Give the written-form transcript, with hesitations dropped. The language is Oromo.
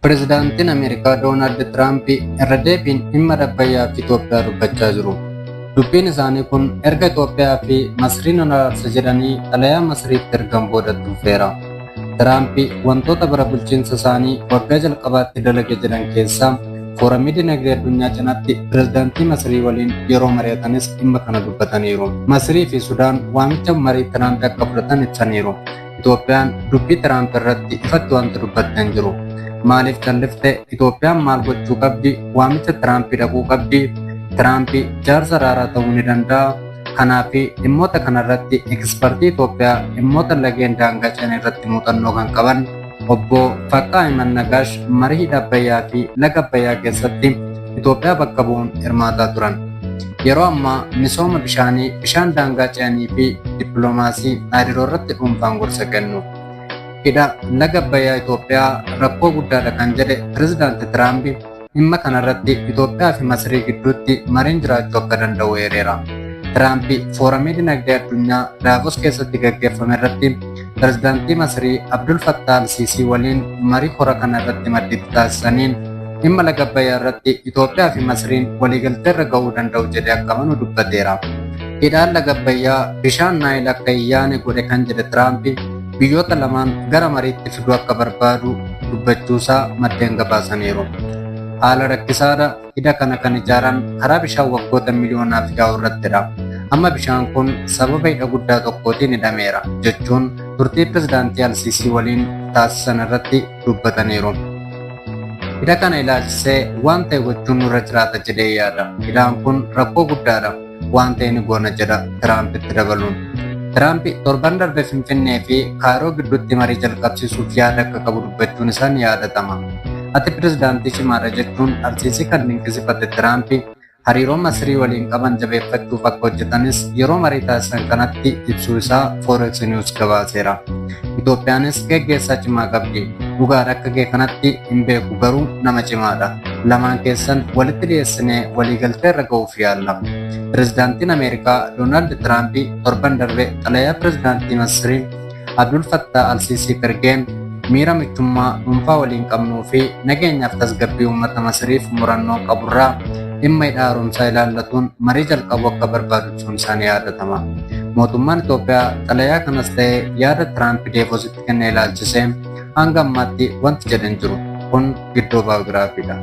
Pireezidaantiin Ameerikaa Doonaald Tiraamp irra deebiin dhimma Abbayyaa fi Itoophiyaa dubbachaa jiru. Dubbiin isaanii kun erga Itoophiyaa fi Masriin waraarsa jedhanii xalayaa Masriitti ergan booda dhufeera. Tiraamp wantoota bara bulchiinsa isaanii waggaa jalqabaatti dalage jedhan keessaa fooramii dinagdee addunyaa cinaatti pireezidaantii Masrii waliin yeroo mari'atanis dhimma kana dubbataniiru. Masrii fi Sudaan waamicha marii Tiraamp akka fudhatan ibsaniiru. Itoophiyaan dubbii Tiraamp irratti ifatti wanti dubbattan jiru. Maaliif callifte? Itoophiyaan maal gochuu qabdi? Waamicha Tiraamp dhaquu qabdi? Tiraamp jaarsa araaraa ta'uu ni danda'a. Kanaaf dhimmoota kanarratti ekspertii Itoophiyaa dhimmoota lageen daangaa ce'an irratti muuxannoo kan qaban obbo Faqqaa Nagaash marii hidha Abbayyaa fi laga Abbayyaa keessatti Itoophiyaa bakka bu'uun hirmaataa turan. Yeroo ammaa misooma bishaanii, bishaan daangaa ce'anii fi dippiloomaasii hariiroo irratti dhuunfaan gorsa kennu. Hidha laga Abbayyaa Itoophiyaa rakkoo guddaadha kan jedhe pireezidaanti Tiraamp dhimma kanarratti Itoophiyaa fi Masrii gidduutti mariin jiraachuu akka danda'u eereera. Tiraamp fooramii dinagdee addunyaa Daavos keessatti gaggeeffame irratti pireezidaantii Masrii Abdul Fattah al-Siisii waliin marii hora kana irratti maddiitti taasisaniin dhimma laga Abbayyaa irratti Itoophiyaa fi Masriin waliigaltee irra ga'uu danda'u jedhee akka amanu dubbateera. Hidhaan laga Abbayyaa bishaan Naayil akka hin yaane godhe kan jedhe Tiraamp biyyoota lamaan gara mariitti fiduu akka barbaadu dubbachuusaa maddeen gabaasaniiru. Haala rakkisaadha. Hidha kana kan ijaaran karaa bishaan waggoota miliyoonaaf yaa'u irrattidha. Amma bishaan kun sababa hidha guddaa tokkootiin hidhameera jechuun turtii pireezidaantii al-Siisii waliin taasisan irratti dubbataniiru. Hidha kana ilaalchisee waan ta'e gochuun nurra jiraata jedhee yaada. Hidhaan kun rakkoo guddaadha. Waan ta'e ni goona jedha Tiraampitti dabaluun. Tiraamp torban darbe Finfinnee fi Kaayiroo gidduutti marii jalqabsiisuuf yaada akka qabu dubbachuun isaa ni yaadatama. Ati pireezidaantii cimaadha jechuun al-Siisii kan dinqisiifate Tiraamp hariiroo Masrii waliin qaban jabeeffachuuf akka hojjetanis yeroo marii taasisan kanatti ibsuu isaa Forex News gabaaseera. Itoophiyaanis gaggeessaa cimaa qabdi. Dhugaadha akka ga'e kanatti hin beeku garuu nama cimaadha. Lamaan keessan walitti dhiyeessinee waliigaltee irra ga'uuf yaalla. Pireezidaantiin Ameerikaa Doonaald Tiraamp torban darbe xalayaa pireezidaantii Masrii Abdul Fattah al-Siisii ergeen miira michummaa dhuunfaa waliin qabnuu fi nageenyaaf tasgabbii uummata Masriif murannoo qaburraa dhimma hidha haaromsaa ilaallatuun marii jalqabu akka barbaadu ibsuun isaanii yaadatama. Mootummaan Itoophiyaa xalayaa kanas ta'ee yaada Tiraamp Daavositti kenne ilaalchisee hanga ammaatti wanti jedhan jiru kun gidduu baayogiraafiidha.